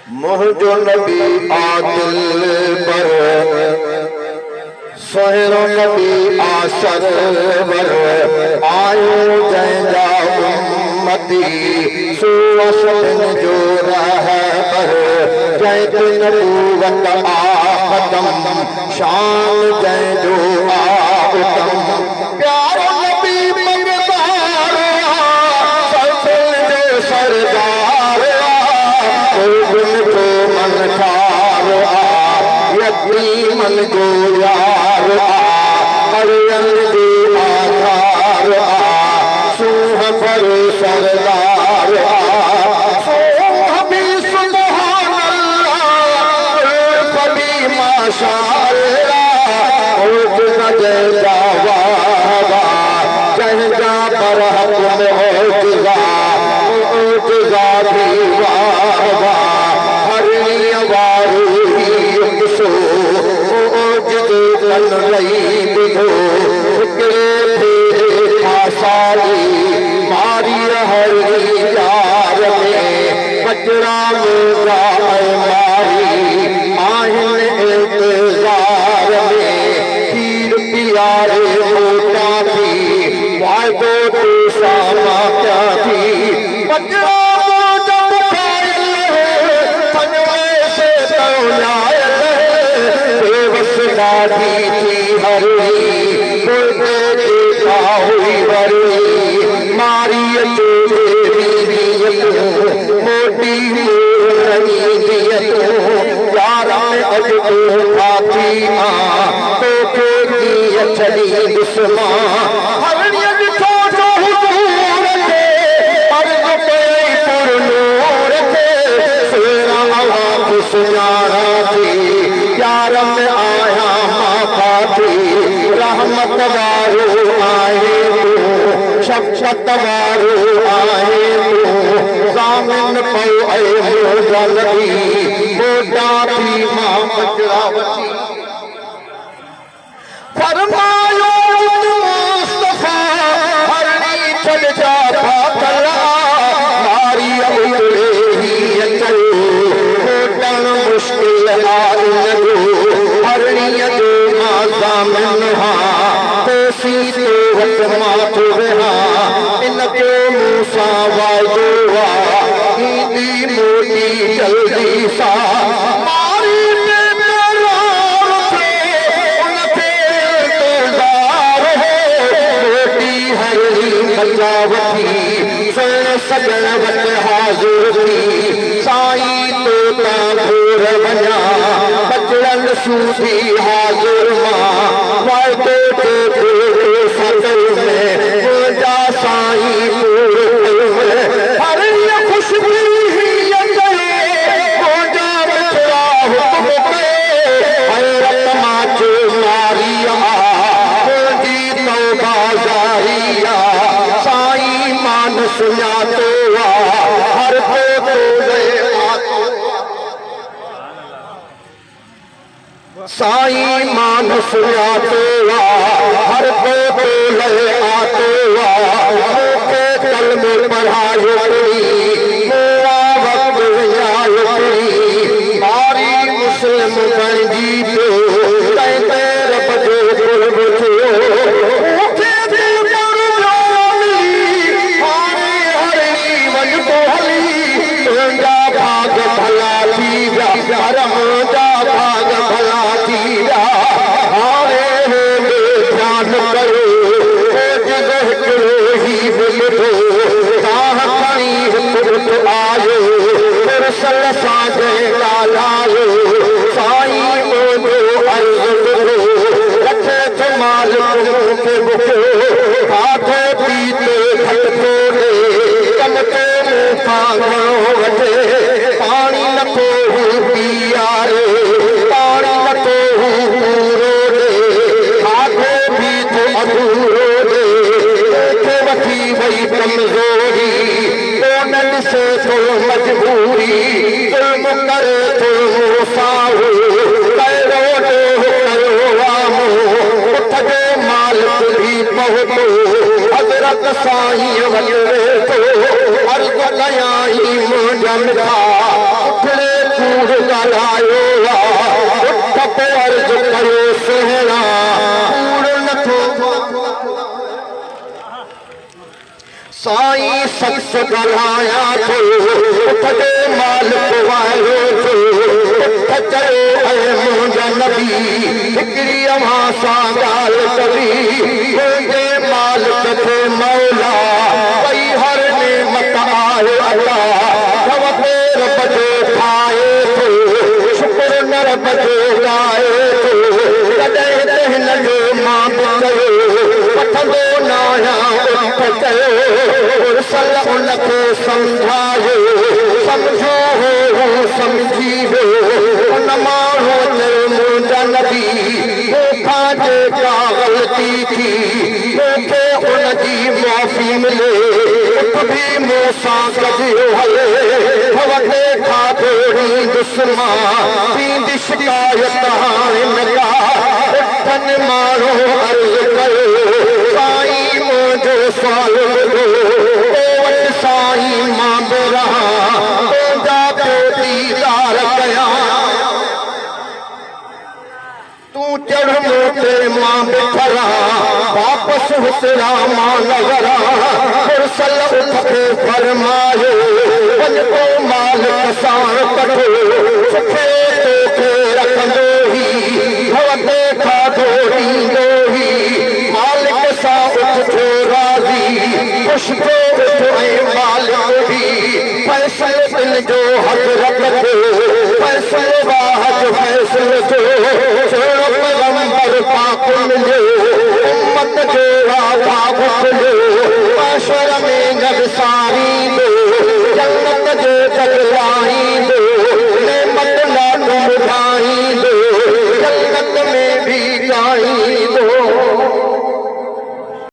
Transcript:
मुझो नबी आदिल बर सोहरो नबी आसर बर आयो जंहिंजा उम्मती सुवसन जो रहबर जंहिं नबूवत आखदम शान जंहिंजो आउतम प्यारो नबी मगदार सरफिल जो सरदार मन ठार यतीमन जो यार मरियम जी आधार सूह पर सरदार सूह भी सुभान अल्लाह कभी माशाअल्लाह जंहिंजा वाह जंहिंजा पर मुआजिज़ा मुआजिज़ा भी वाह मारी हर यार में बजरा मुगा मारी आहिन इंतजार में पीर पियारे मोटा थी वादो तो सामा क्या थी बजरा दादी थी हरी हुई बरी मारी मोटी यार में अज तो खाती तो छड़ी दुश्मा रहमत वारो आहे तू शफ़क़त वारो आहे तू ज़ामिन पओ ऐ मुंहिंजा नबी मोटा थी मां बजरा वठी फरमायो मुस्तफ़ा हरणी छॾजा फातला मारी उतरे ही अचो मोटण मुश्किल आहे नगो हरणीअ जो मां ज़ामिन इनके मूसा वादो ईंदी मोटी जल्दी सा मारी उनके इंतज़ार मोटी हरणी बचा वठी सजण वट हाज़िर थी साईं तोता घोर वञा बचड़न सूदी हाज़िर मां वादो साईं मान सुञातो हर को ले आतो मूंखे कलमो पढ़ायो वक़्त विञायो मारी मुस्लिम बणिजी पियो तंहिं रब जो क़ुर्ब थियो मूंखे दिल पर हाणे हरणी वञ तो हली तुंहिंजा भाग भला थी विया घर मुंहिंजा भाग भला थी विया हाणे ध्यान कयो हिकिड़ो ई मिलंदो तव्हां खणी हिकु आयो मुरसल सां जंहिं ॻाल्हायो साईं मुंहिंजो अर्ज़ु ॿुधो रख माल मूंखे बुकियो खाधो पीतो घटि थो ॾे कम ते मूंखां घणो वठे पाणी नथो पीआरे पाणी नथो पूरो ॾे खाधो पीतो अधूरो ॾे तोखे वठी वई कमज़ोरी कोन ॾिसे थो मजबूरी ज़ुल्म करे थो साहु कहिड़ो कयो वामो उठ जो मालिक बि पहुतो हज़रत साईं वञे थो अर्ज़ु कयाई मुंहिंजा मिठा उठड़े कूड़ ॻाल्हायो उठ पोइ अर्ज़ कयो सुहिणा कूड़ नथो साईं सच ॻाल्हायां थो उठ जे मालिक वारो थो उठ चयो ऐं मुंहिंजा नबी हिकिड़ी अव्हां सां ॻाल्हि करी मुंहिंजे मालिक खे मौला भई हर नेमत आहे अल्लाह तवते रब जो ठाहे थो शुक्र न रब जो ॻाए थो कॾहिं त हिन जो मां बि कयो वठंदो न आहियां उठ चयो मुरसल उनखे सम्झायो सम्झो हो सम्झी वियो उन माण्हू चयो मुंहिंजा नबी तोखां जेका ग़लती थी मूंखे उनजी माफ़ी मिले उठ बि मूं सां गॾियो हले वॾे खाधो ॾींदुसि मां थींदी शिकायत हाणे न का उठनि माण्हू अर्ज़ु कयो साईं मुंहिंजो सुवाल ॿुधो तो वटि साईं मां बि रहां तुंहिंजा पियो दीदार कयां तूं चढ़ मूं ते मां बि ठरां वापसि हुसरा मां न वरां मुरसल उठ खे फरमायो वञ तो मालिक सां कढो सुखे तोखे रखंदो ई वॾे खाधो ॾींदो ई मालिक सां उठ थियो राज़ी ख़ुशि थियो उठ ऐं मालिक बि फ़ैसिलो दिल जो हक़ रखो फ़ैसिलो वाहद फ़ैसिलो थियो पैगंबर पाक मिलियो उम्मत जो राधा खुलियो माशर में न विसारींदो जन्नत जो जगलाईंदो नेमत लाॾो ॿुधाईंदो जन्नत में बि ॻाईंदो